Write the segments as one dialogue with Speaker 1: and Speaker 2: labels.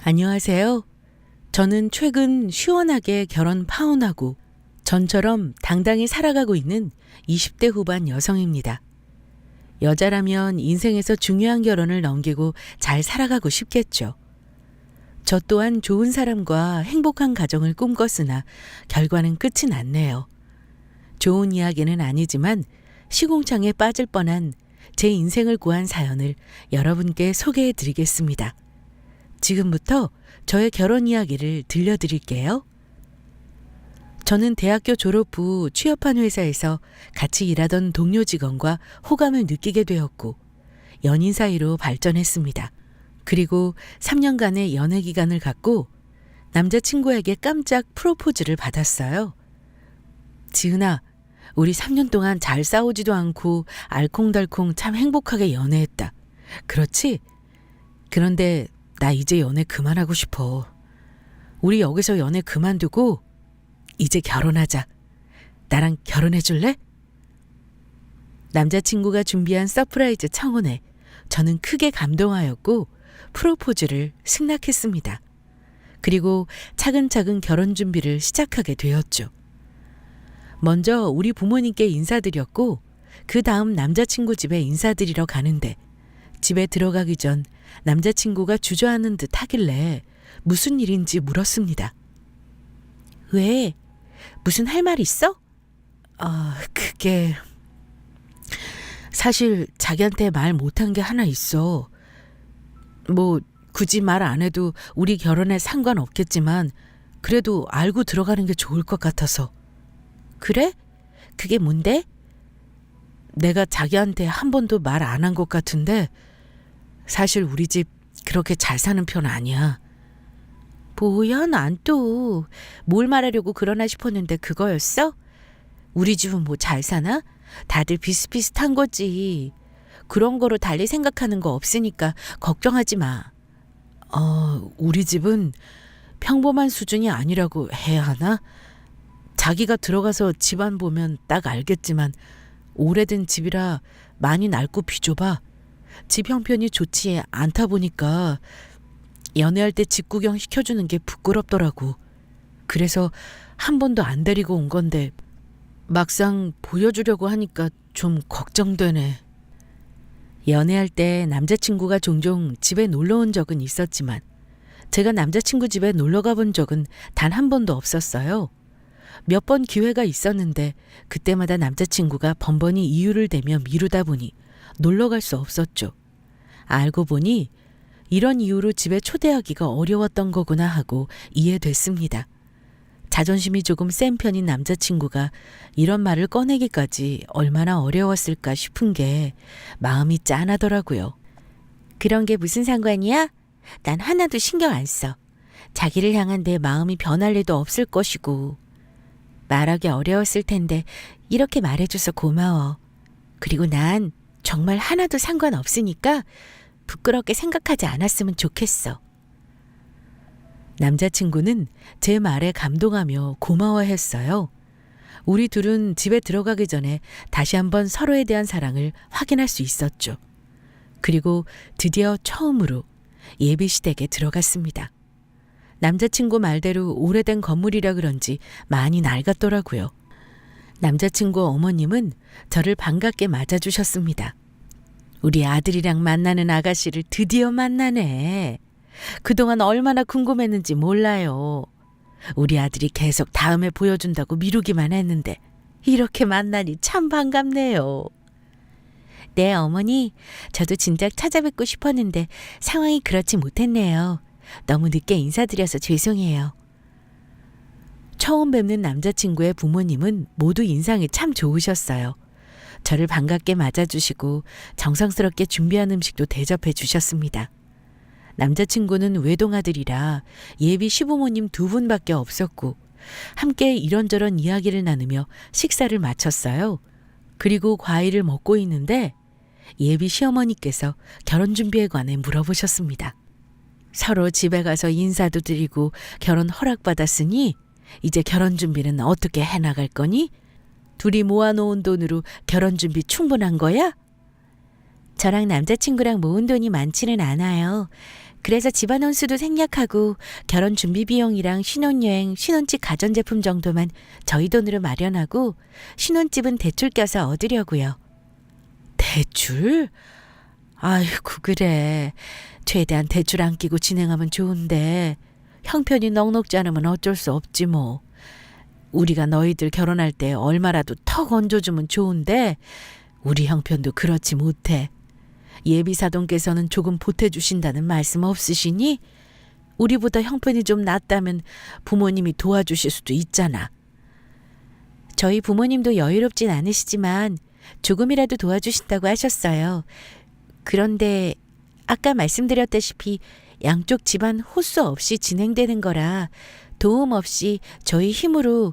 Speaker 1: 안녕하세요. 저는 최근 시원하게 결혼 파혼하고 전처럼 당당히 살아가고 있는 20대 후반 여성입니다. 여자라면 인생에서 중요한 결혼을 넘기고 잘 살아가고 싶겠죠. 저 또한 좋은 사람과 행복한 가정을 꿈꿨으나 결과는 끝이 났네요. 좋은 이야기는 아니지만 시궁창에 빠질 뻔한 제 인생을 구한 사연을 여러분께 소개해 드리겠습니다. 지금부터 저의 결혼 이야기를 들려드릴게요. 저는 대학교 졸업 후 취업한 회사에서 같이 일하던 동료 직원과 호감을 느끼게 되었고 연인 사이로 발전했습니다. 그리고 3년간의 연애 기간을 갖고 남자친구에게 깜짝 프로포즈를 받았어요. 지은아, 우리 3년 동안 잘 싸우지도 않고 알콩달콩 참 행복하게 연애했다. 그렇지? 그런데 나 이제 연애 그만하고 싶어. 우리 여기서 연애 그만두고 이제 결혼하자. 나랑 결혼해 줄래? 남자친구가 준비한 서프라이즈 청혼에 저는 크게 감동하였고 프로포즈를 승낙했습니다. 그리고 차근차근 결혼 준비를 시작하게 되었죠. 먼저 우리 부모님께 인사드렸고 그 다음 남자친구 집에 인사드리러 가는데 집에 들어가기 전 남자친구가 주저하는 듯 하길래 무슨 일인지 물었습니다. 왜? 무슨 할 말 있어? 그게 사실 자기한테 말 못한 게 하나 있어. 뭐 굳이 말 안 해도 우리 결혼에 상관없겠지만 그래도 알고 들어가는 게 좋을 것 같아서. 그래? 그게 뭔데? 내가 자기한테 한 번도 말 안 한 것 같은데 사실 우리 집 그렇게 잘 사는 편 아니야. 뭐야, 난 또 뭘 말하려고 그러나 싶었는데 그거였어? 우리 집은 뭐 잘 사나? 다들 비슷비슷한 거지. 그런 거로 달리 생각하는 거 없으니까 걱정하지 마. 우리 집은 평범한 수준이 아니라고 해야 하나? 자기가 들어가서 집안 보면 딱 알겠지만 오래된 집이라 많이 낡고 비좁아. 집 형편이 좋지 않다 보니까 연애할 때 집 구경 시켜주는 게 부끄럽더라고. 그래서 한 번도 안 데리고 온 건데 막상 보여주려고 하니까 좀 걱정되네. 연애할 때 남자친구가 종종 집에 놀러 온 적은 있었지만 제가 남자친구 집에 놀러 가본 적은 단 한 번도 없었어요. 몇 번 기회가 있었는데 그때마다 남자친구가 번번이 이유를 대며 미루다 보니 놀러 갈 수 없었죠. 알고 보니 이런 이유로 집에 초대하기가 어려웠던 거구나 하고 이해됐습니다. 자존심이 조금 센 편인 남자친구가 이런 말을 꺼내기까지 얼마나 어려웠을까 싶은 게 마음이 짠하더라고요. 그런 게 무슨 상관이야? 난 하나도 신경 안 써. 자기를 향한 내 마음이 변할 리도 없을 것이고. 말하기 어려웠을 텐데 이렇게 말해줘서 고마워. 그리고 난 정말 하나도 상관없으니까 부끄럽게 생각하지 않았으면 좋겠어. 남자친구는 제 말에 감동하며 고마워했어요. 우리 둘은 집에 들어가기 전에 다시 한번 서로에 대한 사랑을 확인할 수 있었죠. 그리고 드디어 처음으로 예비시댁에 들어갔습니다. 남자친구 말대로 오래된 건물이라 그런지 많이 낡았더라고요. 남자친구 어머님은 저를 반갑게 맞아주셨습니다. 우리 아들이랑 만나는 아가씨를 드디어 만나네. 그동안 얼마나 궁금했는지 몰라요. 우리 아들이 계속 다음에 보여준다고 미루기만 했는데 이렇게 만나니 참 반갑네요. 네, 어머니. 저도 진작 찾아뵙고 싶었는데 상황이 그렇지 못했네요. 너무 늦게 인사드려서 죄송해요. 처음 뵙는 남자친구의 부모님은 모두 인상이 참 좋으셨어요. 저를 반갑게 맞아주시고 정성스럽게 준비한 음식도 대접해 주셨습니다. 남자친구는 외동아들이라 예비 시부모님 2분밖에 없었고 함께 이런저런 이야기를 나누며 식사를 마쳤어요. 그리고 과일을 먹고 있는데 예비 시어머니께서 결혼 준비에 관해 물어보셨습니다. 서로 집에 가서 인사도 드리고 결혼 허락받았으니 이제 결혼 준비는 어떻게 해나갈 거니? 둘이 모아놓은 돈으로 결혼 준비 충분한 거야? 저랑 남자친구랑 모은 돈이 많지는 않아요. 그래서 집안 혼수도 생략하고 결혼 준비 비용이랑 신혼여행, 신혼집 가전제품 정도만 저희 돈으로 마련하고 신혼집은 대출 껴서 얻으려고요. 대출? 아이고 그래. 최대한 대출 안 끼고 진행하면 좋은데 형편이 넉넉지 않으면 어쩔 수 없지 뭐. 우리가 너희들 결혼할 때 얼마라도 턱 얹어주면 좋은데 우리 형편도 그렇지 못해. 예비사돈께서는 조금 보태주신다는 말씀 없으시니? 우리보다 형편이 좀 낫다면 부모님이 도와주실 수도 있잖아. 저희 부모님도 여유롭진 않으시지만 조금이라도 도와주신다고 하셨어요. 그런데 아까 말씀드렸다시피 양쪽 집안 호수 없이 진행되는 거라 도움 없이 저희 힘으로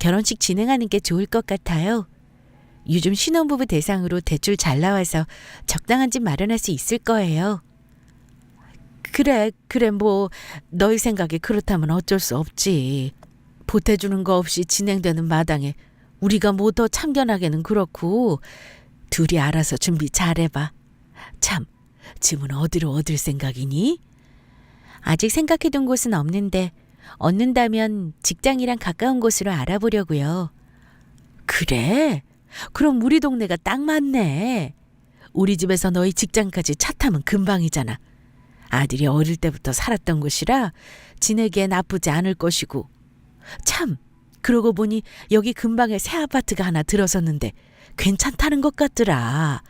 Speaker 1: 결혼식 진행하는 게 좋을 것 같아요. 요즘 신혼부부 대상으로 대출 잘 나와서 적당한 집 마련할 수 있을 거예요. 그래 뭐 너희 생각이 그렇다면 어쩔 수 없지. 보태주는 거 없이 진행되는 마당에 우리가 뭐 더 참견하기는 그렇고 둘이 알아서 준비 잘해봐. 참, 집은 어디로 얻을 생각이니? 아직 생각해둔 곳은 없는데 얻는다면 직장이랑 가까운 곳으로 알아보려고요. 그래? 그럼 우리 동네가 딱 맞네. 우리 집에서 너희 직장까지 차 타면 금방이잖아. 아들이 어릴 때부터 살았던 곳이라 지내기에 나쁘지 않을 것이고. 참, 그러고 보니 여기 근방에 새 아파트가 하나 들어섰는데 괜찮다는 것 같더라.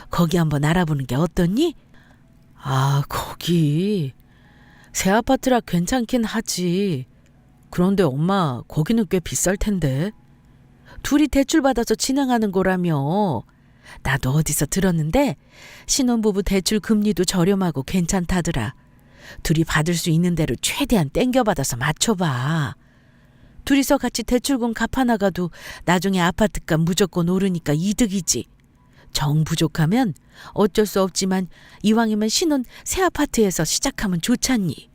Speaker 1: 거기 한번 알아보는 게 어떻니? 아, 거기 새 아파트라 괜찮긴 하지. 그런데 엄마 거기는 꽤 비쌀 텐데. 둘이 대출받아서 진행하는 거라며. 나도 어디서 들었는데 신혼부부 대출 금리도 저렴하고 괜찮다더라. 둘이 받을 수 있는 대로 최대한 땡겨받아서 맞춰봐. 둘이서 같이 대출금 갚아나가도 나중에 아파트값 무조건 오르니까 이득이지. 정 부족하면 어쩔 수 없지만 이왕이면 신혼 새 아파트에서 시작하면 좋잖니.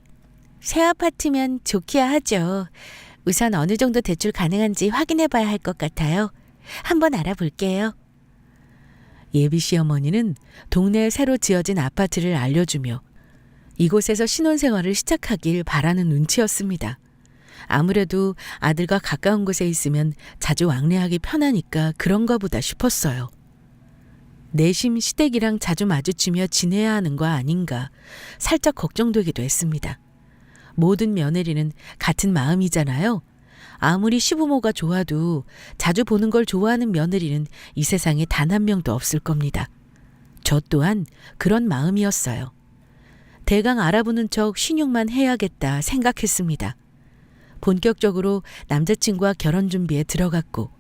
Speaker 1: 새 아파트면 좋기야 하죠. 우선 어느 정도 대출 가능한지 확인해 봐야 할 것 같아요. 한번 알아볼게요. 예비 시어머니는 동네에 새로 지어진 아파트를 알려주며 이곳에서 신혼생활을 시작하길 바라는 눈치였습니다. 아무래도 아들과 가까운 곳에 있으면 자주 왕래하기 편하니까 그런가 보다 싶었어요. 내심 시댁이랑 자주 마주치며 지내야 하는 거 아닌가 살짝 걱정되기도 했습니다. 모든 며느리는 같은 마음이잖아요. 아무리 시부모가 좋아도 자주 보는 걸 좋아하는 며느리는 이 세상에 단 한 명도 없을 겁니다. 저 또한 그런 마음이었어요. 대강 알아보는 척 신용만 해야겠다 생각했습니다. 본격적으로 남자친구와 결혼 준비에 들어갔고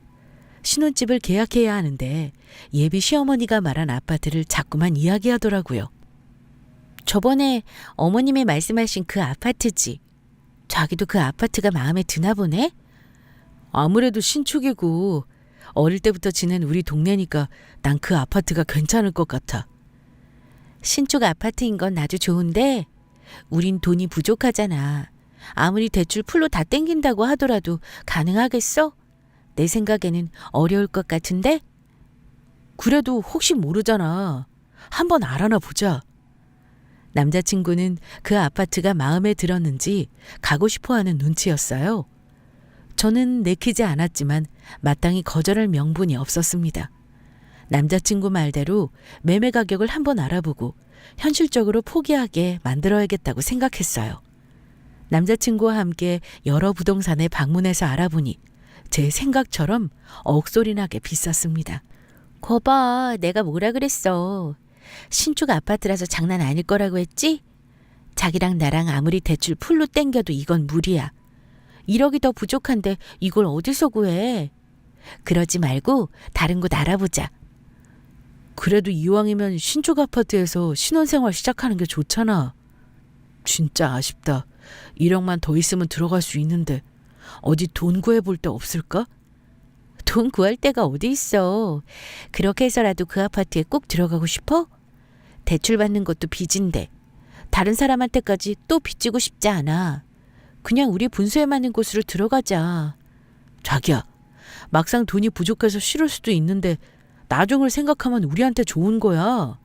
Speaker 1: 신혼집을 계약해야 하는데 예비 시어머니가 말한 아파트를 자꾸만 이야기하더라고요. 저번에 어머님이 말씀하신 그 아파트지. 자기도 그 아파트가 마음에 드나 보네? 아무래도 신축이고 어릴 때부터 지낸 우리 동네니까 난 그 아파트가 괜찮을 것 같아. 신축 아파트인 건 아주 좋은데 우린 돈이 부족하잖아. 아무리 대출 풀로 다 땡긴다고 하더라도 가능하겠어? 내 생각에는 어려울 것 같은데? 그래도 혹시 모르잖아. 한번 알아나 보자. 남자친구는 그 아파트가 마음에 들었는지 가고 싶어하는 눈치였어요. 저는 내키지 않았지만 마땅히 거절할 명분이 없었습니다. 남자친구 말대로 매매 가격을 한번 알아보고 현실적으로 포기하게 만들어야겠다고 생각했어요. 남자친구와 함께 여러 부동산에 방문해서 알아보니 제 생각처럼 억소리나게 비쌌습니다. 거봐, 내가 뭐라 그랬어. 신축 아파트라서 장난 아닐 거라고 했지? 자기랑 나랑 아무리 대출 풀로 땡겨도 이건 무리야. 1억이 더 부족한데 이걸 어디서 구해? 그러지 말고 다른 곳 알아보자. 그래도 이왕이면 신축 아파트에서 신혼생활 시작하는 게 좋잖아. 진짜 아쉽다. 1억만 더 있으면 들어갈 수 있는데 어디 돈 구해볼 데 없을까? 돈 구할 데가 어디 있어. 그렇게 해서라도 그 아파트에 꼭 들어가고 싶어? 대출 받는 것도 빚인데 다른 사람한테까지 또 빚지고 싶지 않아. 그냥 우리 분수에 맞는 곳으로 들어가자. 자기야, 막상 돈이 부족해서 싫을 수도 있는데 나중을 생각하면 우리한테 좋은 거야.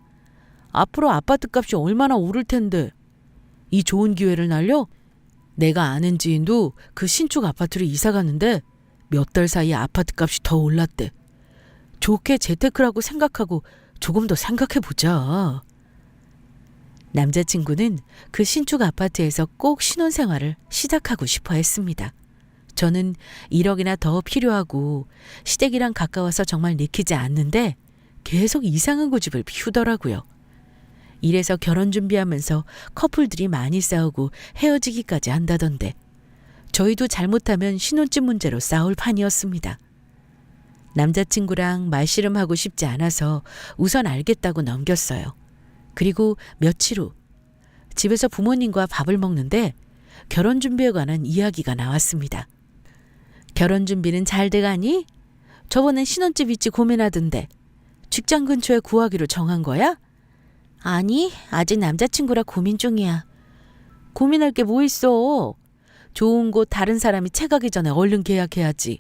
Speaker 1: 앞으로 아파트 값이 얼마나 오를 텐데. 이 좋은 기회를 날려? 내가 아는 지인도 그 신축 아파트로 이사 갔는데 몇 달 사이에 아파트 값이 더 올랐대. 좋게 재테크라고 생각하고 조금 더 생각해보자. 남자친구는 그 신축 아파트에서 꼭 신혼생활을 시작하고 싶어 했습니다. 저는 1억이나 더 필요하고 시댁이랑 가까워서 정말 내키지 않는데 계속 이상한 고집을 피우더라고요. 이래서 결혼 준비하면서 커플들이 많이 싸우고 헤어지기까지 한다던데 저희도 잘못하면 신혼집 문제로 싸울 판이었습니다. 남자친구랑 말씨름하고 싶지 않아서 우선 알겠다고 넘겼어요. 그리고 며칠 후 집에서 부모님과 밥을 먹는데 결혼 준비에 관한 이야기가 나왔습니다. 결혼 준비는 잘 돼가니? 저번엔 신혼집 위치 고민하던데 직장 근처에 구하기로 정한 거야? 아니, 아직 남자친구라 고민 중이야. 고민할 게 뭐 있어? 좋은 곳 다른 사람이 채가기 전에 얼른 계약해야지.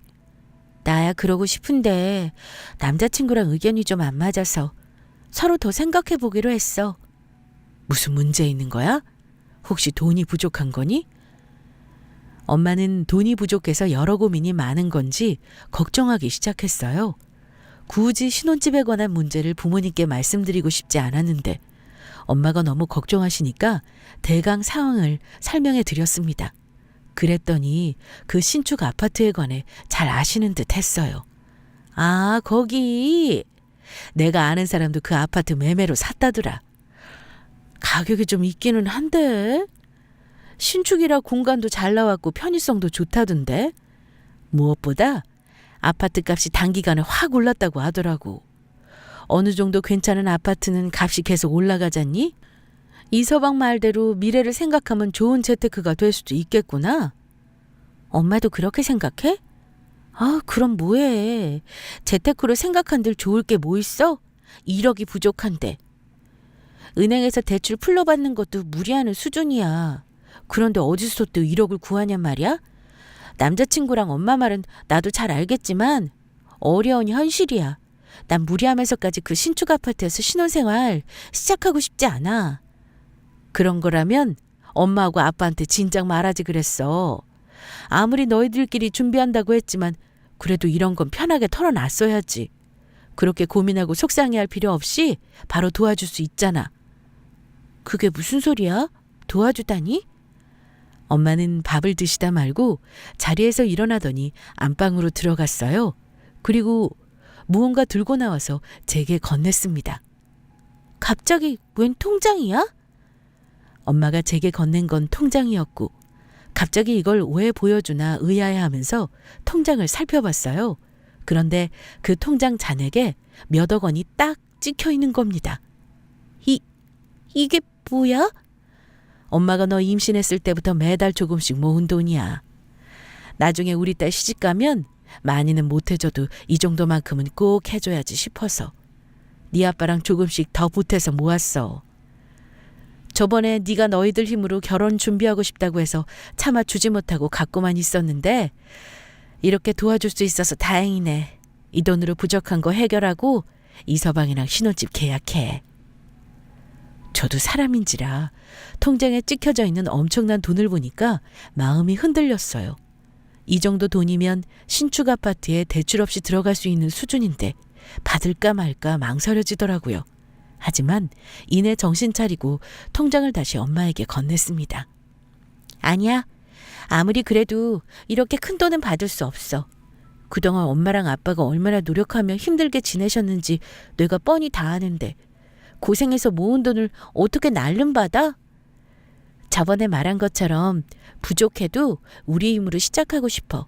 Speaker 1: 나야 그러고 싶은데 남자친구랑 의견이 좀 안 맞아서 서로 더 생각해 보기로 했어. 무슨 문제 있는 거야? 혹시 돈이 부족한 거니? 엄마는 돈이 부족해서 여러 고민이 많은 건지 걱정하기 시작했어요. 굳이 신혼집에 관한 문제를 부모님께 말씀드리고 싶지 않았는데 엄마가 너무 걱정하시니까 대강 상황을 설명해 드렸습니다. 그랬더니 그 신축 아파트에 관해 잘 아시는 듯 했어요. 아, 거기. 내가 아는 사람도 그 아파트 매매로 샀다더라. 가격이 좀 있기는 한데 신축이라 공간도 잘 나왔고 편의성도 좋다던데 무엇보다 아파트 값이 단기간에 확 올랐다고 하더라고. 어느 정도 괜찮은 아파트는 값이 계속 올라가잖니? 이서방 말대로 미래를 생각하면 좋은 재테크가 될 수도 있겠구나. 엄마도 그렇게 생각해? 아, 그럼 뭐해. 재테크로 생각한들 좋을 게 뭐 있어? 1억이 부족한데. 은행에서 대출 풀러받는 것도 무리하는 수준이야. 그런데 어디서 또 1억을 구하냔 말이야? 남자친구랑 엄마 말은 나도 잘 알겠지만 어려운 현실이야. 난 무리하면서까지 그 신축 아파트에서 신혼생활 시작하고 싶지 않아. 그런 거라면 엄마하고 아빠한테 진작 말하지 그랬어. 아무리 너희들끼리 준비한다고 했지만 그래도 이런 건 편하게 털어놨어야지. 그렇게 고민하고 속상해할 필요 없이 바로 도와줄 수 있잖아. 그게 무슨 소리야? 도와주다니? 엄마는 밥을 드시다 말고 자리에서 일어나더니 안방으로 들어갔어요. 그리고 무언가 들고 나와서 제게 건넸습니다. 갑자기 웬 통장이야? 엄마가 제게 건넨 건 통장이었고 갑자기 이걸 왜 보여주나 의아해하면서 통장을 살펴봤어요. 그런데 그 통장 잔액에 몇억 원이 딱 찍혀 있는 겁니다. 이게 뭐야? 엄마가 너 임신했을 때부터 매달 조금씩 모은 돈이야. 나중에 우리 딸 시집 가면 많이는 못 해줘도 이 정도만큼은 꼭 해줘야지 싶어서 네 아빠랑 조금씩 더 보태서 모았어. 저번에 네가 너희들 힘으로 결혼 준비하고 싶다고 해서 차마 주지 못하고 갖고만 있었는데 이렇게 도와줄 수 있어서 다행이네. 이 돈으로 부족한 거 해결하고 이서방이랑 신혼집 계약해. 저도 사람인지라 통장에 찍혀져 있는 엄청난 돈을 보니까 마음이 흔들렸어요. 이 정도 돈이면 신축 아파트에 대출 없이 들어갈 수 있는 수준인데 받을까 말까 망설여지더라고요. 하지만 이내 정신 차리고 통장을 다시 엄마에게 건넸습니다. 아니야. 아무리 그래도 이렇게 큰 돈은 받을 수 없어. 그동안 엄마랑 아빠가 얼마나 노력하며 힘들게 지내셨는지 내가 뻔히 다 아는데 고생해서 모은 돈을 어떻게 날름받아? 저번에 말한 것처럼 부족해도 우리 힘으로 시작하고 싶어.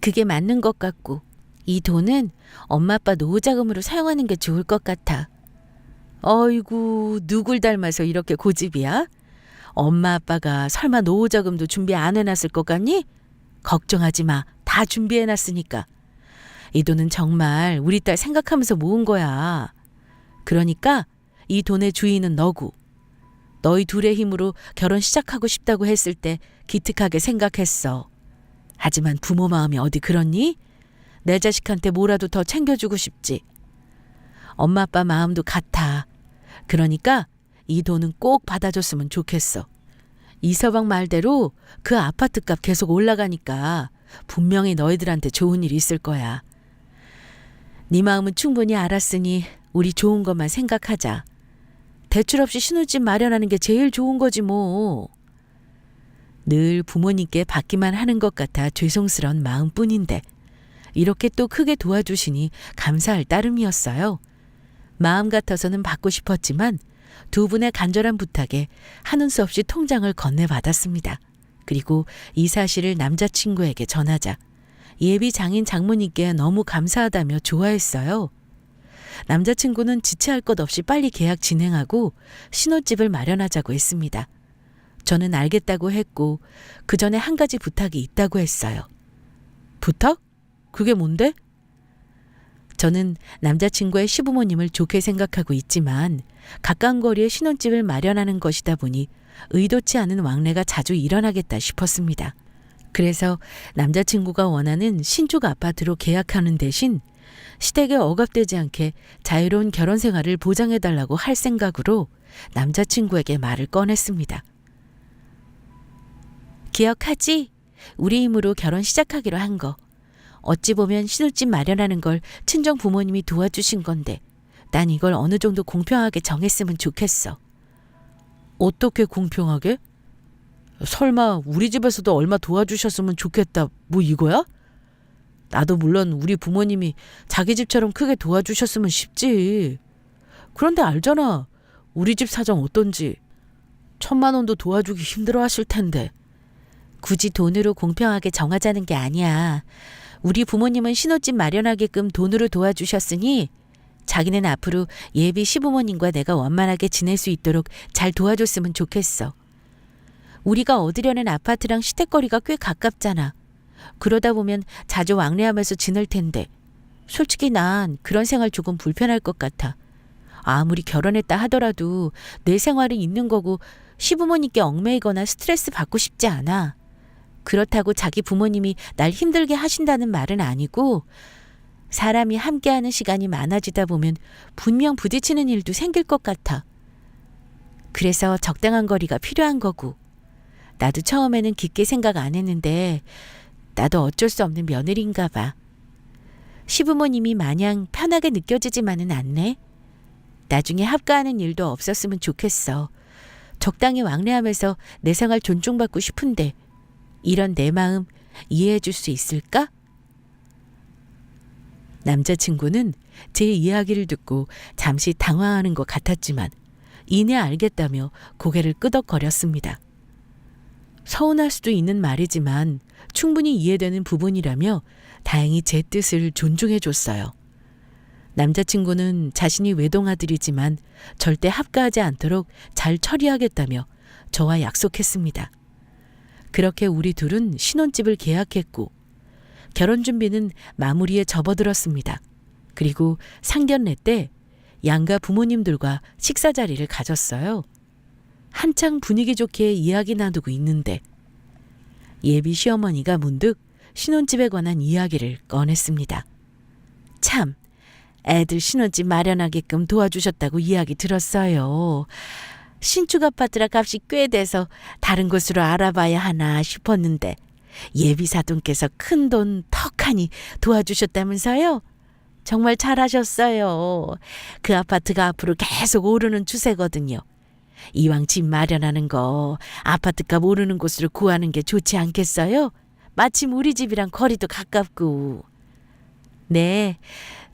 Speaker 1: 그게 맞는 것 같고 이 돈은 엄마 아빠 노후자금으로 사용하는 게 좋을 것 같아. 어이구, 누굴 닮아서 이렇게 고집이야? 엄마 아빠가 설마 노후자금도 준비 안 해놨을 것 같니? 걱정하지 마. 다 준비해놨으니까. 이 돈은 정말 우리 딸 생각하면서 모은 거야. 그러니까 이 돈의 주인은 너고. 너희 둘의 힘으로 결혼 시작하고 싶다고 했을 때 기특하게 생각했어. 하지만 부모 마음이 어디 그렇니? 내 자식한테 뭐라도 더 챙겨주고 싶지. 엄마 아빠 마음도 같아. 그러니까 이 돈은 꼭 받아줬으면 좋겠어. 이서방 말대로 그 아파트값 계속 올라가니까 분명히 너희들한테 좋은 일이 있을 거야. 네 마음은 충분히 알았으니 우리 좋은 것만 생각하자. 대출 없이 신혼집 마련하는 게 제일 좋은 거지 뭐. 늘 부모님께 받기만 하는 것 같아 죄송스러운 마음뿐인데 이렇게 또 크게 도와주시니 감사할 따름이었어요. 마음 같아서는 받고 싶었지만 두 분의 간절한 부탁에 하는 수 없이 통장을 건네받았습니다. 그리고 이 사실을 남자친구에게 전하자 예비 장인 장모님께 너무 감사하다며 좋아했어요. 남자친구는 지체할 것 없이 빨리 계약 진행하고 신혼집을 마련하자고 했습니다. 저는 알겠다고 했고 그 전에 한 가지 부탁이 있다고 했어요. 부탁? 그게 뭔데? 저는 남자친구의 시부모님을 좋게 생각하고 있지만 가까운 거리에 신혼집을 마련하는 것이다 보니 의도치 않은 왕래가 자주 일어나겠다 싶었습니다. 그래서 남자친구가 원하는 신축 아파트로 계약하는 대신 시댁에 억압되지 않게 자유로운 결혼 생활을 보장해달라고 할 생각으로 남자친구에게 말을 꺼냈습니다. 기억하지? 우리 힘으로 결혼 시작하기로 한 거. 어찌 보면 신혼집 마련하는 걸 친정 부모님이 도와주신 건데 난 이걸 어느 정도 공평하게 정했으면 좋겠어. 어떻게 공평하게? 설마 우리 집에서도 얼마 도와주셨으면 좋겠다 뭐 이거야? 나도 물론 우리 부모님이 자기 집처럼 크게 도와주셨으면 싶지. 그런데 알잖아. 우리 집 사정 어떤지. 1,000만 원도 도와주기 힘들어 하실 텐데. 굳이 돈으로 공평하게 정하자는 게 아니야. 우리 부모님은 신혼집 마련하게끔 돈으로 도와주셨으니 자기는 앞으로 예비 시부모님과 내가 원만하게 지낼 수 있도록 잘 도와줬으면 좋겠어. 우리가 얻으려는 아파트랑 시댁거리가 꽤 가깝잖아. 그러다 보면 자주 왕래하면서 지낼 텐데 솔직히 난 그런 생활 조금 불편할 것 같아. 아무리 결혼했다 하더라도 내 생활은 있는 거고 시부모님께 얽매이거나 스트레스 받고 싶지 않아. 그렇다고 자기 부모님이 날 힘들게 하신다는 말은 아니고 사람이 함께하는 시간이 많아지다 보면 분명 부딪히는 일도 생길 것 같아. 그래서 적당한 거리가 필요한 거고. 나도 처음에는 깊게 생각 안 했는데 나도 어쩔 수 없는 며느리인가 봐. 시부모님이 마냥 편하게 느껴지지만은 않네. 나중에 합가하는 일도 없었으면 좋겠어. 적당히 왕래하면서 내 생활 존중받고 싶은데 이런 내 마음 이해해 줄 수 있을까? 남자친구는 제 이야기를 듣고 잠시 당황하는 것 같았지만 이내 알겠다며 고개를 끄덕거렸습니다. 서운할 수도 있는 말이지만 충분히 이해되는 부분이라며 다행히 제 뜻을 존중해 줬어요. 남자친구는 자신이 외동아들이지만 절대 합가하지 않도록 잘 처리하겠다며 저와 약속했습니다. 그렇게 우리 둘은 신혼집을 계약했고 결혼 준비는 마무리에 접어들었습니다. 그리고 상견례 때 양가 부모님들과 식사 자리를 가졌어요. 한창 분위기 좋게 이야기 나누고 있는데 예비 시어머니가 문득 신혼집에 관한 이야기를 꺼냈습니다. 참, 애들 신혼집 마련하게끔 도와주셨다고 이야기 들었어요. 신축 아파트라 값이 꽤 돼서 다른 곳으로 알아봐야 하나 싶었는데 예비 사돈께서 큰돈 턱하니 도와주셨다면서요? 정말 잘하셨어요. 그 아파트가 앞으로 계속 오르는 추세거든요. 이왕 집 마련하는 거 아파트값 오르는 곳으로 구하는 게 좋지 않겠어요? 마침 우리 집이랑 거리도 가깝고. 네,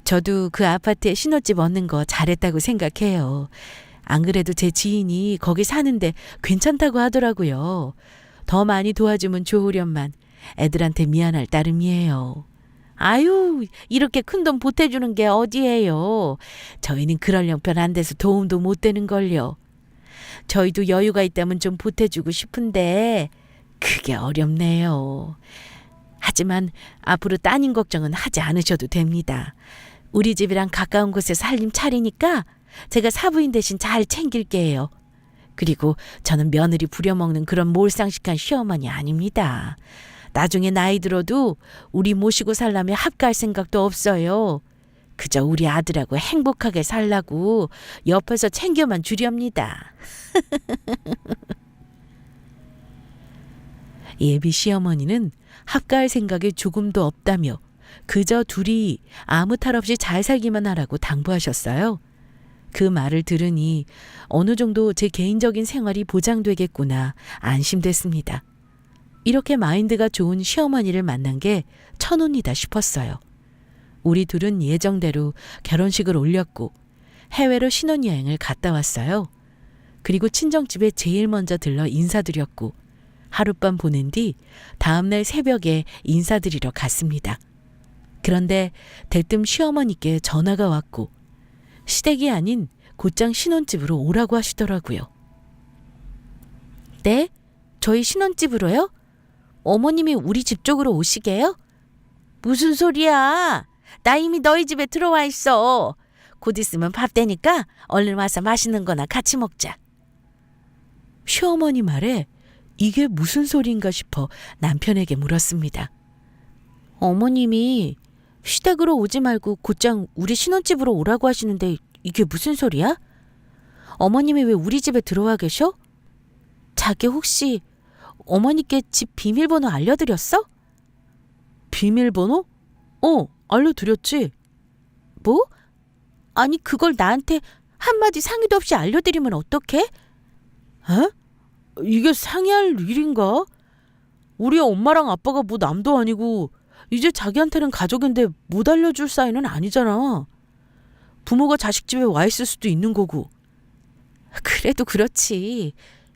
Speaker 1: 저도 그 아파트에 신혼집 얻는 거 잘했다고 생각해요. 안 그래도 제 지인이 거기 사는데 괜찮다고 하더라고요. 더 많이 도와주면 좋으련만 애들한테 미안할 따름이에요. 아유, 이렇게 큰돈 보태주는 게 어디예요. 저희는 그럴 형편 안 돼서 도움도 못 되는걸요. 저희도 여유가 있다면 좀 보태주고 싶은데 그게 어렵네요. 하지만 앞으로 따님 걱정은 하지 않으셔도 됩니다. 우리 집이랑 가까운 곳에 살림 차리니까 제가 사부인 대신 잘 챙길게요. 그리고 저는 며느리 부려먹는 그런 몰상식한 시어머니 아닙니다. 나중에 나이 들어도 우리 모시고 살라며 합가할 생각도 없어요. 그저 우리 아들하고 행복하게 살라고 옆에서 챙겨만 주렵니다. 예비 시어머니는 합가할 생각이 조금도 없다며 그저 둘이 아무 탈 없이 잘 살기만 하라고 당부하셨어요. 그 말을 들으니 어느 정도 제 개인적인 생활이 보장되겠구나 안심됐습니다. 이렇게 마인드가 좋은 시어머니를 만난 게 천운이다 싶었어요. 우리 둘은 예정대로 결혼식을 올렸고 해외로 신혼여행을 갔다 왔어요. 그리고 친정집에 제일 먼저 들러 인사드렸고 하룻밤 보낸 뒤 다음날 새벽에 인사드리러 갔습니다. 그런데 대뜸 시어머니께 전화가 왔고 시댁이 아닌 곧장 신혼집으로 오라고 하시더라고요. 네? 저희 신혼집으로요? 어머님이 우리 집 쪽으로 오시게요? 무슨 소리야? 나 이미 너희 집에 들어와 있어. 곧 있으면 밥 되니까 얼른 와서 맛있는 거나 같이 먹자. 시어머니 말에 이게 무슨 소리인가 싶어 남편에게 물었습니다. 어머님이 시댁으로 오지 말고 곧장 우리 신혼집으로 오라고 하시는데 이게 무슨 소리야? 어머님이 왜 우리 집에 들어와 계셔? 자기 혹시 어머니께 집 비밀번호 알려드렸어? 비밀번호? 알려드렸지. 뭐? 아니 그걸 나한테 한마디 상의도 없이 알려드리면 어떡해? 에? 이게 상의할 일인가? 우리 엄마랑 아빠가 뭐 남도 아니고 이제 자기한테는 가족인데 못 알려줄 사이는 아니잖아. 부모가 자식 집에 와 있을 수도 있는 거고. 그래도 그렇지.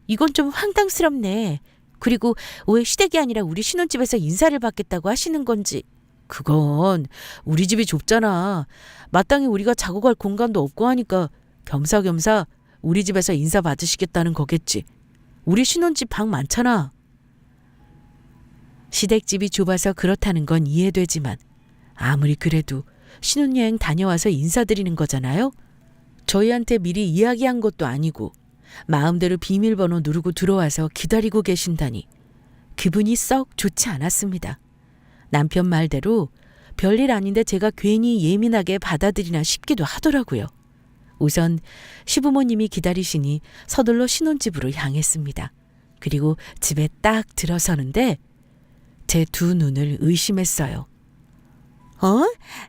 Speaker 1: 이건 좀 황당스럽네. 그리고 왜 시댁이 아니라 우리 신혼집에서 인사를 받겠다고 하시는 건지. 그건 우리 집이 좁잖아. 마땅히 우리가 자고 갈 공간도 없고 하니까 겸사겸사 우리 집에서 인사 받으시겠다는 거겠지. 우리 신혼집 방 많잖아. 시댁집이 좁아서 그렇다는 건 이해되지만 아무리 그래도 신혼여행 다녀와서 인사드리는 거잖아요. 저희한테 미리 이야기한 것도 아니고 마음대로 비밀번호 누르고 들어와서 기다리고 계신다니 기분이 썩 좋지 않았습니다. 남편 말대로 별일 아닌데 제가 괜히 예민하게 받아들이나 싶기도 하더라고요. 우선 시부모님이 기다리시니 서둘러 신혼집으로 향했습니다. 그리고 집에 딱 들어서는데 제 두 눈을 의심했어요.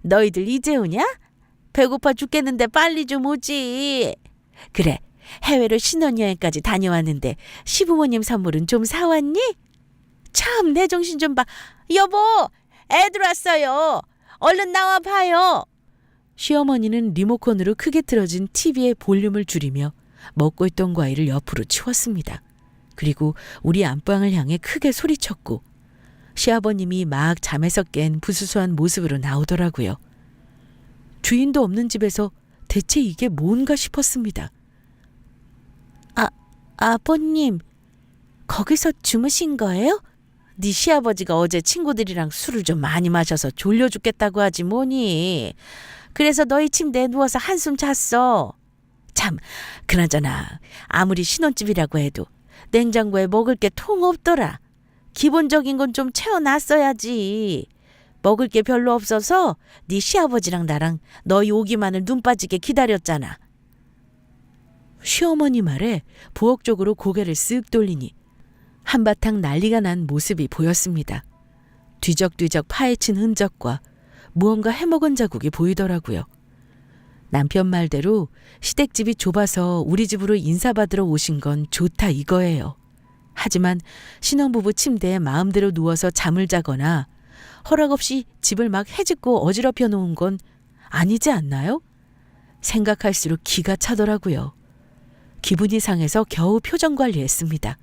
Speaker 1: 너희들 이제 오냐? 배고파 죽겠는데 빨리 좀 오지. 그래, 해외로 신혼여행까지 다녀왔는데 시부모님 선물은 좀 사왔니? 참, 내 정신 좀 봐. 여보, 애들 왔어요. 얼른 나와 봐요. 시어머니는 리모컨으로 크게 틀어진 TV의 볼륨을 줄이며 먹고 있던 과일을 옆으로 치웠습니다. 그리고 우리 안방을 향해 크게 소리쳤고 시아버님이 막 잠에서 깬 부수수한 모습으로 나오더라고요. 주인도 없는 집에서 대체 이게 뭔가 싶었습니다. 아버님, 거기서 주무신 거예요? 네 시아버지가 어제 친구들이랑 술을 좀 많이 마셔서 졸려 죽겠다고 하지 뭐니. 그래서 너희 침대에 누워서 한숨 잤어. 참, 그나저나 아무리 신혼집이라고 해도 냉장고에 먹을 게 통 없더라. 기본적인 건 좀 채워놨어야지. 먹을 게 별로 없어서 네 시아버지랑 나랑 너희 오기만을 눈 빠지게 기다렸잖아. 시어머니 말에 부엌쪽으로 고개를 쓱 돌리니 한바탕 난리가 난 모습이 보였습니다. 뒤적뒤적 파헤친 흔적과 무언가 해먹은 자국이 보이더라고요. 남편 말대로 시댁집이 좁아서 우리 집으로 인사받으러 오신 건 좋다 이거예요. 하지만 신혼부부 침대에 마음대로 누워서 잠을 자거나 허락 없이 집을 막 헤집고 어지럽혀 놓은 건 아니지 않나요? 생각할수록 기가 차더라고요. 기분이 상해서 겨우 표정 관리했습니다.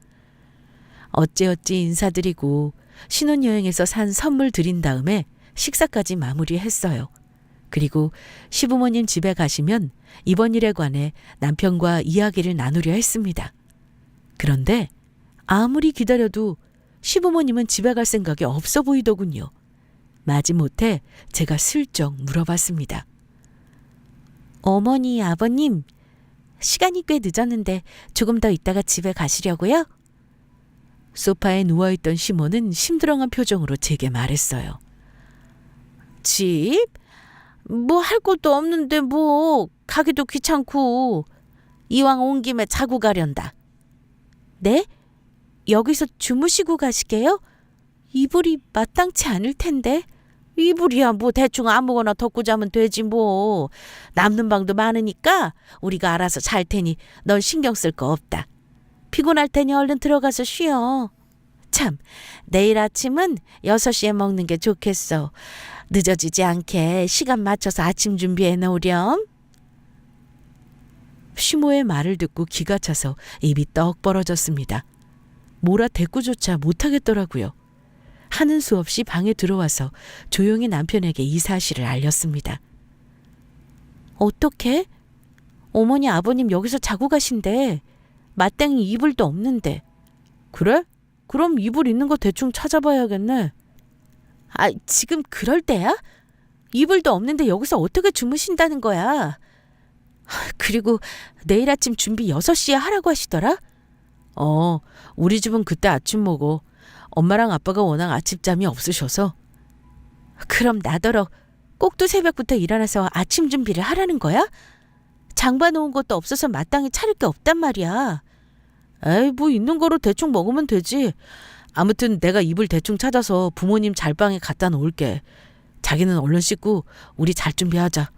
Speaker 1: 어찌어찌 인사드리고 신혼여행에서 산 선물 드린 다음에 식사까지 마무리했어요. 그리고 시부모님 집에 가시면 이번 일에 관해 남편과 이야기를 나누려 했습니다. 그런데 아무리 기다려도 시부모님은 집에 갈 생각이 없어 보이더군요. 마지못해 제가 슬쩍 물어봤습니다. 어머니, 아버님, 시간이 꽤 늦었는데 조금 더 있다가 집에 가시려고요? 소파에 누워있던 시모는 심드렁한 표정으로 제게 말했어요. 집? 뭐 할 것도 없는데 뭐 가기도 귀찮고 이왕 온 김에 자고 가련다. 네? 여기서 주무시고 가시게요? 이불이 마땅치 않을 텐데. 이불이야 뭐 대충 아무거나 덮고 자면 되지 뭐. 남는 방도 많으니까 우리가 알아서 잘 테니 넌 신경 쓸 거 없다. 피곤할 테니 얼른 들어가서 쉬어. 참, 내일 아침은 6시에 먹는 게 좋겠어. 늦어지지 않게 시간 맞춰서 아침 준비해 놓으렴. 시모의 말을 듣고 기가 차서 입이 떡 벌어졌습니다. 뭐라 대꾸조차 못하겠더라고요. 하는 수 없이 방에 들어와서 조용히 남편에게 이 사실을 알렸습니다. 어떻게? 어머니 아버님 여기서 자고 가신대. 마땅히 이불도 없는데. 그래? 그럼 이불 있는 거 대충 찾아봐야겠네. 아, 지금 그럴 때야? 이불도 없는데 여기서 어떻게 주무신다는 거야? 그리고 내일 아침 준비 6시에 하라고 하시더라? 우리 집은 그때 아침 먹어. 엄마랑 아빠가 워낙 아침잠이 없으셔서. 그럼 나더러 꼭두 새벽부터 일어나서 아침 준비를 하라는 거야? 장봐놓은 것도 없어서 마땅히 차릴 게 없단 말이야. 에이, 뭐 있는 거로 대충 먹으면 되지. 아무튼 내가 이불 대충 찾아서 부모님 잘방에 갖다 놓을게. 자기는 얼른 씻고 우리 잘 준비하자.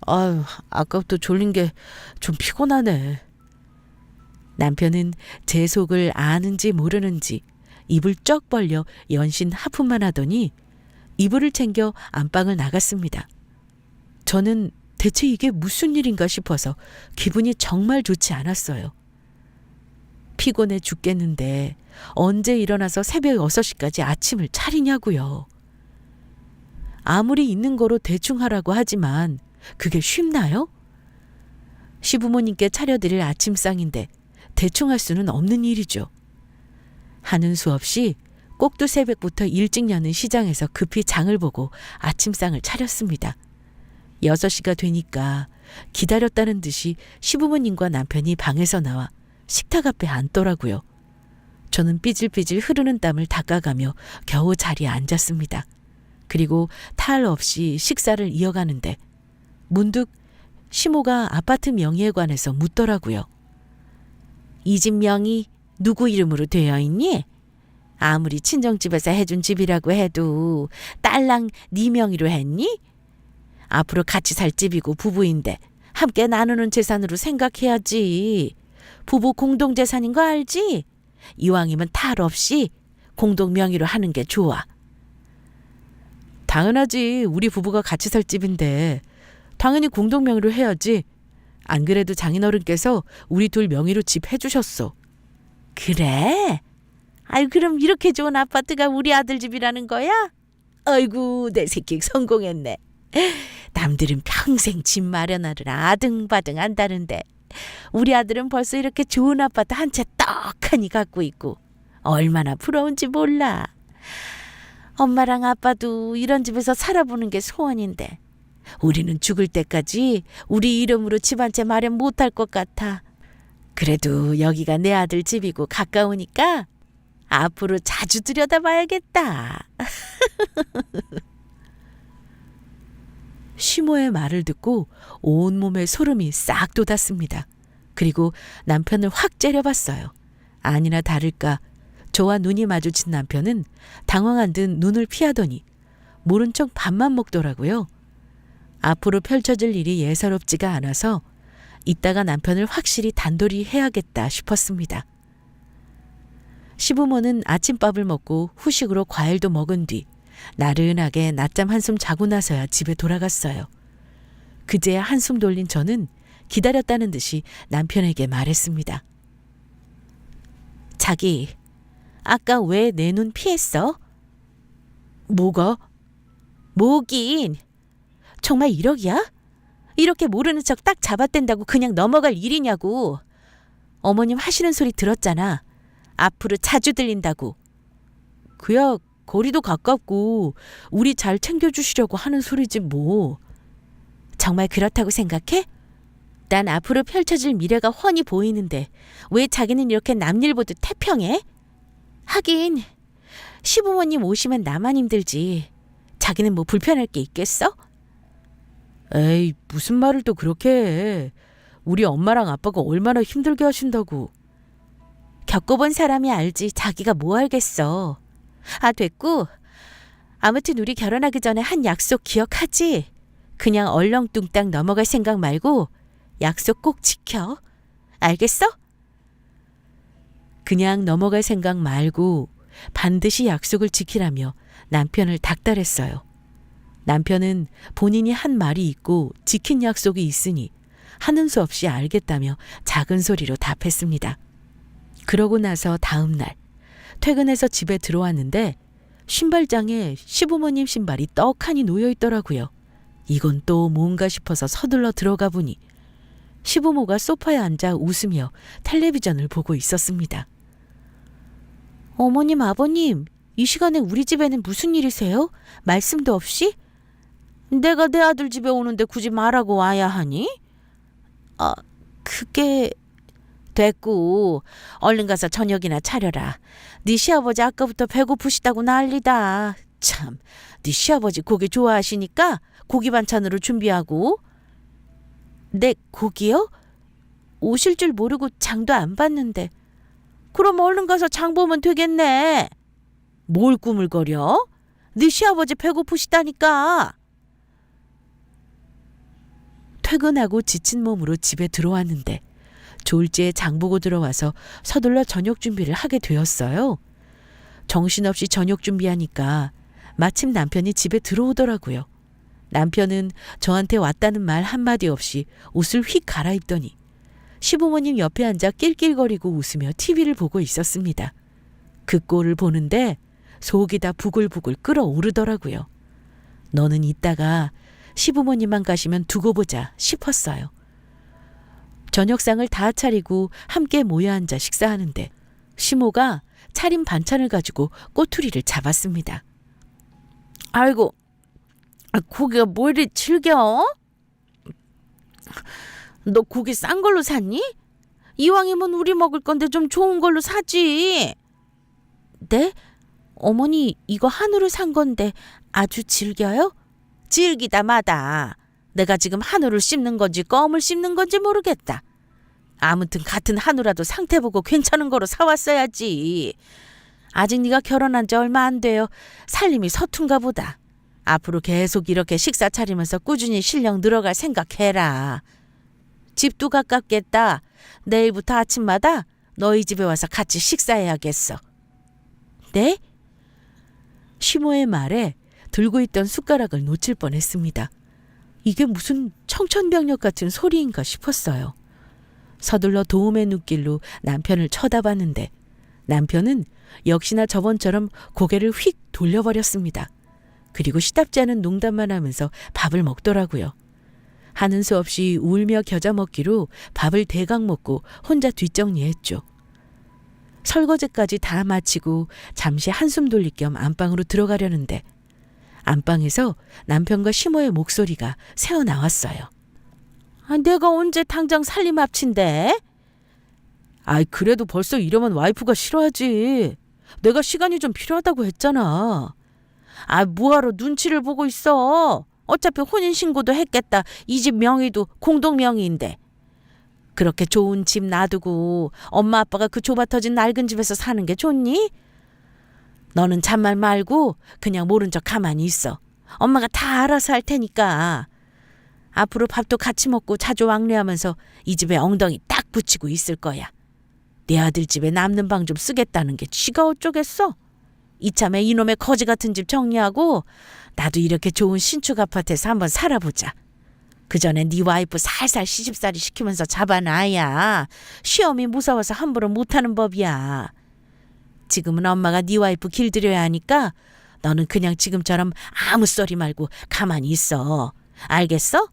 Speaker 1: 아유, 아까부터 졸린 게 좀 피곤하네. 남편은 제 속을 아는지 모르는지 입을 쩍 벌려 연신 하품만 하더니 이불을 챙겨 안방을 나갔습니다. 저는 대체 이게 무슨 일인가 싶어서 기분이 정말 좋지 않았어요. 피곤해 죽겠는데 언제 일어나서 새벽 6시까지 아침을 차리냐고요. 아무리 있는 거로 대충 하라고 하지만 그게 쉽나요? 시부모님께 차려드릴 아침상인데 대충 할 수는 없는 일이죠. 하는 수 없이 꼭두 새벽부터 일찍 여는 시장에서 급히 장을 보고 아침상을 차렸습니다. 6시가 되니까 기다렸다는 듯이 시부모님과 남편이 방에서 나와 식탁 앞에 앉더라고요. 저는 삐질삐질 흐르는 땀을 닦아가며 겨우 자리에 앉았습니다. 그리고 탈 없이 식사를 이어가는데 문득 시모가 아파트 명의에 관해서 묻더라고요. 이 집 명의 누구 이름으로 되어 있니? 아무리 친정집에서 해준 집이라고 해도 딸랑 네 명의로 했니? 앞으로 같이 살 집이고 부부인데 함께 나누는 재산으로 생각해야지. 부부 공동재산인 거 알지? 이왕이면 탈 없이 공동 명의로 하는 게 좋아. 당연하지. 우리 부부가 같이 살 집인데 당연히 공동 명의로 해야지. 안 그래도 장인어른께서 우리 둘 명의로 집 해주셨어. 그래? 아유, 그럼 이렇게 좋은 아파트가 우리 아들 집이라는 거야? 아이고, 내 새끼 성공했네. 남들은 평생 집 마련하느라 아등바등 한다는데 우리 아들은 벌써 이렇게 좋은 아파트 한 채 떡하니 갖고 있고 얼마나 부러운지 몰라. 엄마랑 아빠도 이런 집에서 살아보는 게 소원인데 우리는 죽을 때까지 우리 이름으로 집 한 채 마련 못할 것 같아. 그래도 여기가 내 아들 집이고 가까우니까 앞으로 자주 들여다봐야겠다. 시모의 말을 듣고 온몸에 소름이 싹 돋았습니다. 그리고 남편을 확 째려봤어요. 아니나 다를까 저와 눈이 마주친 남편은 당황한 듯 눈을 피하더니 모른 척 밥만 먹더라고요. 앞으로 펼쳐질 일이 예사롭지가 않아서 이따가 남편을 확실히 단돌이 해야겠다 싶었습니다. 시부모는 아침밥을 먹고 후식으로 과일도 먹은 뒤 나른하게 낮잠 한숨 자고 나서야 집에 돌아갔어요. 그제야 한숨 돌린 저는 기다렸다는 듯이 남편에게 말했습니다. 자기, 아까 왜 내 눈 피했어? 뭐가? 뭐긴. 정말 1억이야? 이렇게 모르는 척 딱 잡아댄다고 그냥 넘어갈 일이냐고. 어머님 하시는 소리 들었잖아. 앞으로 자주 들린다고. 그야 거리도 가깝고 우리 잘 챙겨주시려고 하는 소리지 뭐. 정말 그렇다고 생각해? 난 앞으로 펼쳐질 미래가 훤히 보이는데 왜 자기는 이렇게 남일 보듯 태평해? 하긴 시부모님 오시면 나만 힘들지. 자기는 뭐 불편할 게 있겠어? 에이, 무슨 말을 또 그렇게 해. 우리 엄마랑 아빠가 얼마나 힘들게 하신다고. 겪어본 사람이 알지 자기가 뭐 알겠어. 아, 됐고. 아무튼 우리 결혼하기 전에 한 약속 기억하지? 그냥 얼렁뚱땅 넘어갈 생각 말고 약속 꼭 지켜. 알겠어? 그냥 넘어갈 생각 말고 반드시 약속을 지키라며 남편을 닥달했어요. 남편은 본인이 한 말이 있고 지킨 약속이 있으니 하는 수 없이 알겠다며 작은 소리로 답했습니다. 그러고 나서 다음 날 퇴근해서 집에 들어왔는데 신발장에 시부모님 신발이 떡하니 놓여 있더라고요. 이건 또 뭔가 싶어서 서둘러 들어가 보니 시부모가 소파에 앉아 웃으며 텔레비전을 보고 있었습니다. 어머님, 아버님, 이 시간에 우리 집에는 무슨 일이세요? 말씀도 없이? 내가 내 아들 집에 오는데 굳이 말하고 와야 하니? 그게... 됐고 얼른 가서 저녁이나 차려라. 네 시아버지 아까부터 배고프시다고 난리다. 참, 네 시아버지 고기 좋아하시니까 고기 반찬으로 준비하고. 네, 고기요? 오실 줄 모르고 장도 안 봤는데. 그럼 얼른 가서 장 보면 되겠네. 뭘 꾸물거려? 네 시아버지 배고프시다니까. 퇴근하고 지친 몸으로 집에 들어왔는데 졸지에 장 보고 들어와서 서둘러 저녁 준비를 하게 되었어요. 정신없이 저녁 준비하니까 마침 남편이 집에 들어오더라고요. 남편은 저한테 왔다는 말 한마디 없이 옷을 휙 갈아입더니 시부모님 옆에 앉아 낄낄거리고 웃으며 TV를 보고 있었습니다. 그 꼴을 보는데 속이 다 부글부글 끓어오르더라고요. 너는 이따가 시부모님만 가시면 두고 보자 싶었어요. 저녁상을 다 차리고 함께 모여 앉아 식사하는데 시모가 차린 반찬을 가지고 꼬투리를 잡았습니다. 아이고, 고기가 뭐 이리 질겨? 너 고기 싼 걸로 샀니? 이왕이면 우리 먹을 건데 좀 좋은 걸로 사지. 네? 어머니, 이거 한우를 산 건데 아주 질겨요? 질기다 마다. 내가 지금 한우를 씹는 건지 껌을 씹는 건지 모르겠다. 아무튼 같은 한우라도 상태 보고 괜찮은 거로 사왔어야지. 아직 네가 결혼한 지 얼마 안 돼요. 살림이 서툰가 보다. 앞으로 계속 이렇게 식사 차리면서 꾸준히 실력 늘어갈 생각해라. 집도 가깝겠다. 내일부터 아침마다 너희 집에 와서 같이 식사해야겠어. 네? 시모의 말에 들고 있던 숟가락을 놓칠 뻔했습니다. 이게 무슨 청천벽력 같은 소리인가 싶었어요. 서둘러 도움의 눈길로 남편을 쳐다봤는데 남편은 역시나 저번처럼 고개를 휙 돌려버렸습니다. 그리고 시답지 않은 농담만 하면서 밥을 먹더라고요. 하는 수 없이 울며 겨자 먹기로 밥을 대강 먹고 혼자 뒷정리했죠. 설거지까지 다 마치고 잠시 한숨 돌릴 겸 안방으로 들어가려는데 안방에서 남편과 시모의 목소리가 새어나왔어요. 내가 언제 당장 살림 합친데? 그래도 벌써 이러면 와이프가 싫어하지. 내가 시간이 좀 필요하다고 했잖아. 뭐하러 눈치를 보고 있어. 어차피 혼인신고도 했겠다. 이 집 명의도 공동명의인데. 그렇게 좋은 집 놔두고 엄마 아빠가 그 좁아터진 낡은 집에서 사는 게 좋니? 너는 잔말 말고 그냥 모른 척 가만히 있어. 엄마가 다 알아서 할 테니까. 앞으로 밥도 같이 먹고 자주 왕래하면서 이 집에 엉덩이 딱 붙이고 있을 거야. 내 아들 집에 남는 방 좀 쓰겠다는 게 쥐가 어쩌겠어? 이참에 이놈의 거지 같은 집 정리하고 나도 이렇게 좋은 신축 아파트에서 한번 살아보자. 그 전에 네 와이프 살살 시집살이 시키면서 잡아놔야 시험이 무서워서 함부로 못하는 법이야. 지금은 엄마가 네 와이프 길들여야 하니까 너는 그냥 지금처럼 아무 소리 말고 가만히 있어. 알겠어?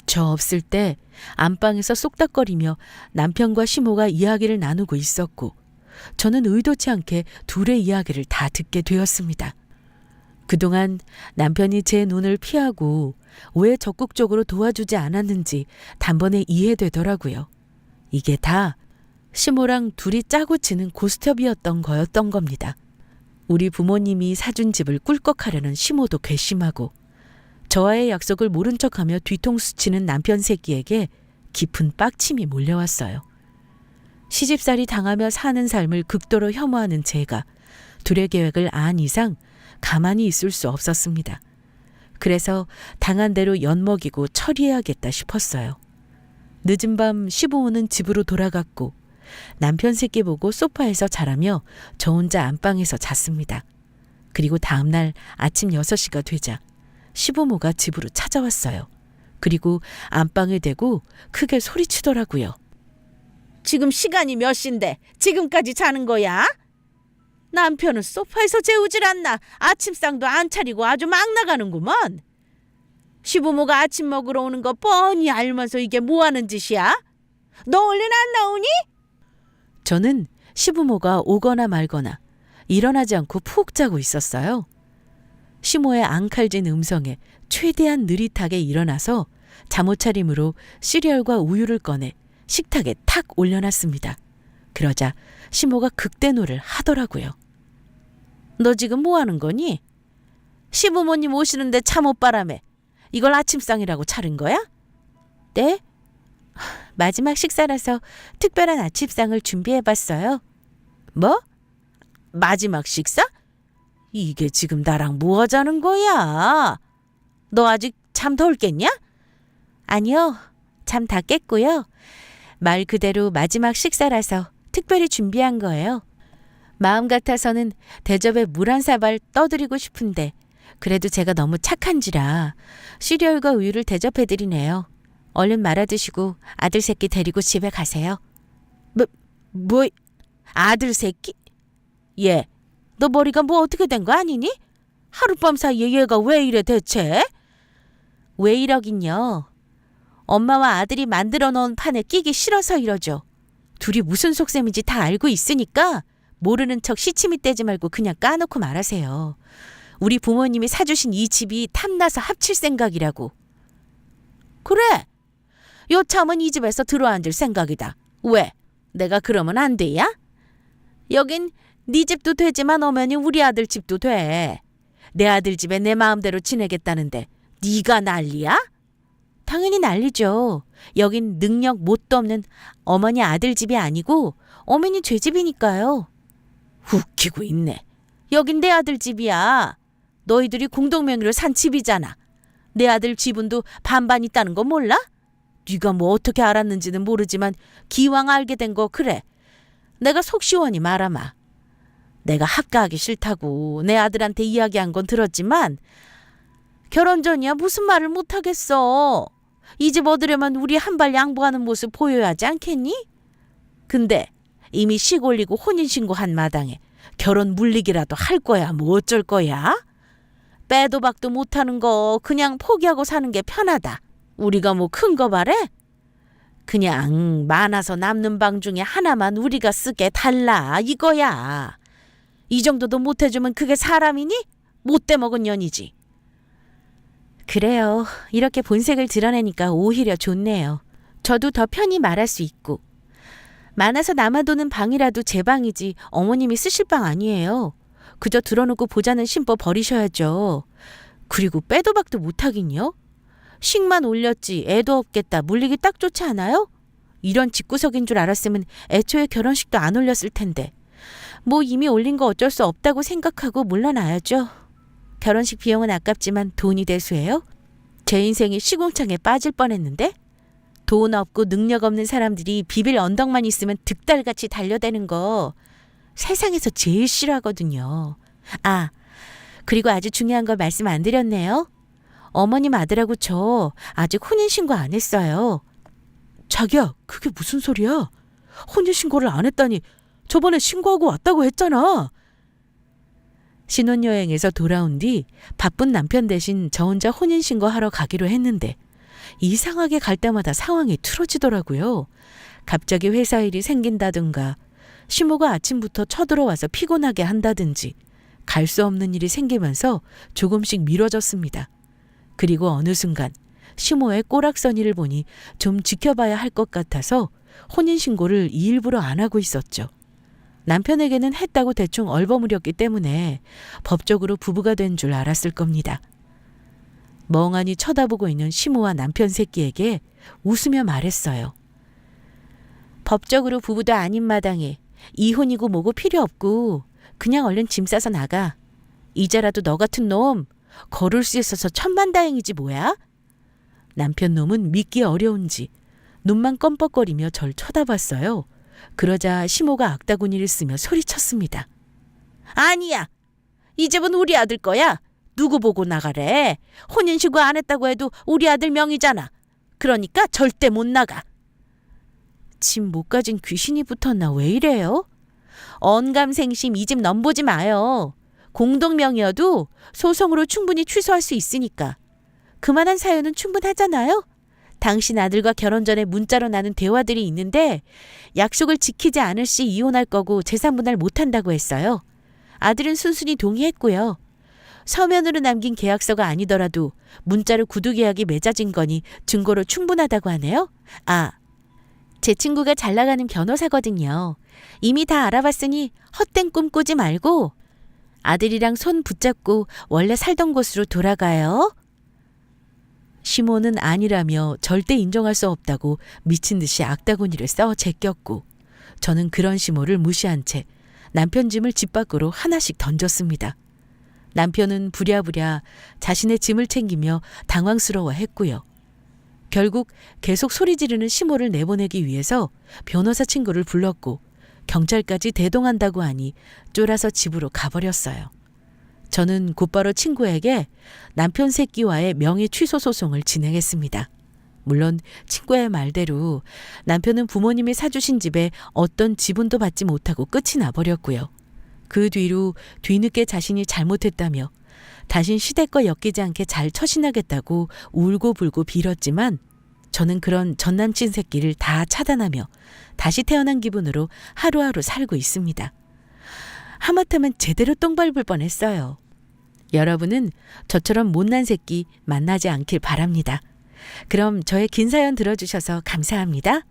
Speaker 1: 저 없을 때 안방에서 쏙닥거리며 남편과 시모가 이야기를 나누고 있었고 저는 의도치 않게 둘의 이야기를 다 듣게 되었습니다. 그동안 남편이 제 눈을 피하고 왜 적극적으로 도와주지 않았는지 단번에 이해되더라고요. 이게 다 시모랑 둘이 짜고 치는 고스톱이었던 거였던 겁니다. 우리 부모님이 사준 집을 꿀꺽하려는 시모도 괘씸하고 저와의 약속을 모른 척하며 뒤통수 치는 남편 새끼에게 깊은 빡침이 몰려왔어요. 시집살이 당하며 사는 삶을 극도로 혐오하는 제가 둘의 계획을 안 이상 가만히 있을 수 없었습니다. 그래서 당한 대로 엿먹이고 처리해야겠다 싶었어요. 늦은 밤 시부모는 집으로 돌아갔고 남편 새끼 보고 소파에서 자라며 저 혼자 안방에서 잤습니다. 그리고 다음날 아침 6시가 되자 시부모가 집으로 찾아왔어요. 그리고 안방에 대고 크게 소리치더라고요.
Speaker 2: 지금 시간이 몇 시인데 지금까지 자는 거야? 남편은 소파에서 재우질 않나 아침상도 안 차리고 아주 막 나가는구먼. 시부모가 아침 먹으러 오는 거 뻔히 알면서 이게 뭐 하는 짓이야? 너 얼른 안 나오니?
Speaker 1: 저는 시부모가 오거나 말거나 일어나지 않고 푹 자고 있었어요. 시모의 앙칼진 음성에 최대한 느릿하게 일어나서 잠옷차림으로 시리얼과 우유를 꺼내 식탁에 탁 올려놨습니다. 그러자 시모가 극대노를 하더라고요.
Speaker 2: 너 지금 뭐 하는 거니? 시부모님 오시는데 잠옷바람에 이걸 아침상이라고 차린 거야?
Speaker 1: 네? 마지막 식사라서 특별한 아침상을 준비해봤어요.
Speaker 2: 뭐? 마지막 식사? 이게 지금 나랑 뭐 하자는 거야? 너 아직 잠 덜 깼냐?
Speaker 1: 아니요. 잠 다 깼고요. 말 그대로 마지막 식사라서 특별히 준비한 거예요. 마음 같아서는 대접에 물 한 사발 떠드리고 싶은데 그래도 제가 너무 착한지라 시리얼과 우유를 대접해드리네요. 얼른 말아 드시고 아들 새끼 데리고 집에 가세요.
Speaker 2: 뭐 아들 새끼? 얘, 너 머리가 뭐 어떻게 된 거 아니니? 하룻밤 사이에 얘가 왜 이래 대체?
Speaker 1: 왜 이러긴요. 엄마와 아들이 만들어 놓은 판에 끼기 싫어서 이러죠. 둘이 무슨 속셈인지 다 알고 있으니까 모르는 척 시치미 떼지 말고 그냥 까놓고 말하세요. 우리 부모님이 사주신 이 집이 탐나서 합칠 생각이라고.
Speaker 2: 그래. 요참은 이 집에서 들어앉을 생각이다. 왜? 내가 그러면 안 돼야? 여긴 네 집도 되지만 엄연히 우리 아들 집도 돼. 내 아들 집에 내 마음대로 지내겠다는데 네가 난리야?
Speaker 1: 당연히 난리죠. 여긴 능력 뭣도 없는 어머니 아들 집이 아니고 어머니 죄 집이니까요.
Speaker 2: 웃기고 있네. 여긴 내 아들 집이야. 너희들이 공동명의로 산 집이잖아. 내 아들 지분도 반반 있다는 거 몰라? 네가 뭐 어떻게 알았는지는 모르지만 기왕 알게 된 거 그래. 내가 속 시원히 말하마. 내가 학가하기 싫다고 내 아들한테 이야기한 건 들었지만 결혼 전이야 무슨 말을 못하겠어. 이 집 얻으려면 우리 한 발 양보하는 모습 보여야 하지 않겠니? 근데 이미 식 올리고 혼인신고한 마당에 결혼 물리기라도 할 거야 뭐 어쩔 거야? 빼도 박도 못하는 거 그냥 포기하고 사는 게 편하다. 우리가 뭐 큰 거 바래? 그냥 많아서 남는 방 중에 하나만 우리가 쓰게 달라 이거야. 이 정도도 못해주면 그게 사람이니? 못돼 먹은 년이지.
Speaker 1: 그래요. 이렇게 본색을 드러내니까 오히려 좋네요. 저도 더 편히 말할 수 있고. 많아서 남아도는 방이라도 제 방이지 어머님이 쓰실 방 아니에요. 그저 들어놓고 보자는 심보 버리셔야죠. 그리고 빼도 박도 못하긴요. 식만 올렸지 애도 없겠다 물리기 딱 좋지 않아요? 이런 집구석인 줄 알았으면 애초에 결혼식도 안 올렸을 텐데. 뭐 이미 올린 거 어쩔 수 없다고 생각하고 물러나야죠. 결혼식 비용은 아깝지만 돈이 대수예요? 제 인생이 시궁창에 빠질 뻔했는데? 돈 없고 능력 없는 사람들이 비빌 언덕만 있으면 득달같이 달려대는 거 세상에서 제일 싫어하거든요. 아, 그리고 아주 중요한 걸 말씀 안 드렸네요. 어머님 아들하고 저 아직 혼인신고 안 했어요.
Speaker 2: 자기야, 그게 무슨 소리야? 혼인신고를 안 했다니 저번에 신고하고 왔다고 했잖아.
Speaker 1: 신혼여행에서 돌아온 뒤 바쁜 남편 대신 저 혼자 혼인신고하러 가기로 했는데 이상하게 갈 때마다 상황이 틀어지더라고요. 갑자기 회사 일이 생긴다든가 시모가 아침부터 쳐들어와서 피곤하게 한다든지 갈 수 없는 일이 생기면서 조금씩 미뤄졌습니다. 그리고 어느 순간 시모의 꼬락서니를 보니 좀 지켜봐야 할 것 같아서 혼인신고를 일부러 안 하고 있었죠. 남편에게는 했다고 대충 얼버무렸기 때문에 법적으로 부부가 된 줄 알았을 겁니다. 멍하니 쳐다보고 있는 시모와 남편 새끼에게 웃으며 말했어요.
Speaker 2: 법적으로 부부도 아닌 마당에 이혼이고 뭐고 필요 없고 그냥 얼른 짐 싸서 나가. 이제라도 너 같은 놈 거를 수 있어서 천만다행이지 뭐야? 남편 놈은 믿기 어려운지 눈만 껌뻑거리며 절 쳐다봤어요. 그러자 시모가 악다구니를 쓰며 소리쳤습니다. 아니야. 이 집은 우리 아들 거야. 누구 보고 나가래. 혼인신고 안 했다고 해도 우리 아들 명의잖아. 그러니까 절대 못 나가. 집 못 가진 귀신이 붙었나 왜 이래요? 언감생심 이 집 넘보지 마요. 공동명의여도 소송으로 충분히 취소할 수 있으니까. 그만한 사유는 충분하잖아요. 당신 아들과 결혼 전에 문자로 나눈 대화들이 있는데 약속을 지키지 않을 시 이혼할 거고 재산 분할 못한다고 했어요. 아들은 순순히 동의했고요. 서면으로 남긴 계약서가 아니더라도 문자로 구두계약이 맺어진 거니 증거로 충분하다고 하네요. 아, 제 친구가 잘 나가는 변호사거든요. 이미 다 알아봤으니 헛된 꿈 꾸지 말고 아들이랑 손 붙잡고 원래 살던 곳으로 돌아가요. 시모는 아니라며 절대 인정할 수 없다고 미친 듯이 악다구니를 써 제꼈고 저는 그런 시모를 무시한 채 남편 짐을 집 밖으로 하나씩 던졌습니다. 남편은 부랴부랴 자신의 짐을 챙기며 당황스러워했고요. 결국 계속 소리 지르는 시모를 내보내기 위해서 변호사 친구를 불렀고 경찰까지 대동한다고 하니 쫄아서 집으로 가버렸어요. 저는 곧바로 친구에게 남편 새끼와의 명의 취소 소송을 진행했습니다. 물론 친구의 말대로 남편은 부모님이 사주신 집에 어떤 지분도 받지 못하고 끝이 나버렸고요. 그 뒤로 뒤늦게 자신이 잘못했다며 다신 시댁과 엮이지 않게 잘 처신하겠다고 울고불고 빌었지만 저는 그런 전남친 새끼를 다 차단하며 다시 태어난 기분으로 하루하루 살고 있습니다. 하마터면 제대로 똥 밟을 뻔했어요. 여러분은 저처럼 못난 새끼 만나지 않길 바랍니다. 그럼 저의 긴 사연 들어주셔서 감사합니다.